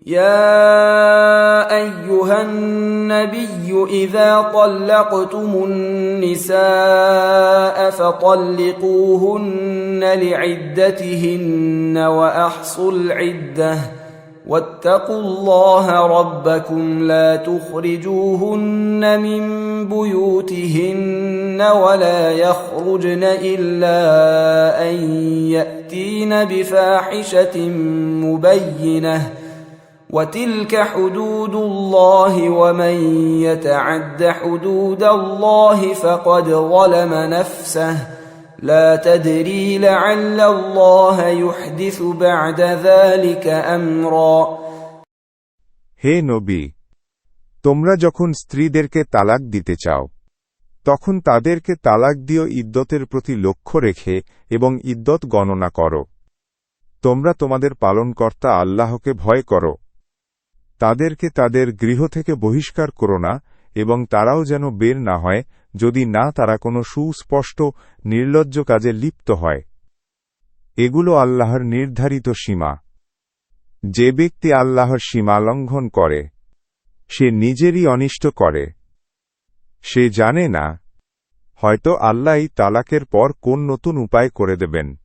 يا أيها النبي إذا طلقتم النساء فطلقوهن لعدتهن وأحصوا العدة واتقوا الله ربكم لا تخرجوهن من بيوتهن ولا يخرجن إلا أن يأتين بفاحشة مبينة وتلك حدود الله ومن يتعد حدود الله فقد ظلم نفسه لا تدري لعل الله يحدث بعد ذلك أمرا হে নবী, তোমরা যখন স্ত্রীদেরকে তালাক দিতে চাও তখন তাদেরকে তালাক দিও ইদ্যতের প্রতি লক্ষ্য রেখে এবং ইদ্যত গণনা করো। তোমরা তোমাদের পালনকর্তা আল্লাহকে ভয় করো। তাদেরকে তাদের গৃহ থেকে বহিষ্কার করো না এবং তারাও যেন বের না হয় যদি না তারা কোনো সুস্পষ্ট নির্লজ্জ কাজে লিপ্ত হয়। এগুলো আল্লাহর নির্ধারিত সীমা। যে ব্যক্তি আল্লাহর সীমা লঙ্ঘন করে সে নিজেরই অনিষ্ট করে। সে জানে না, হয়তো আল্লাহই তালাকের পর কোন নতুন উপায় করে দেবেন।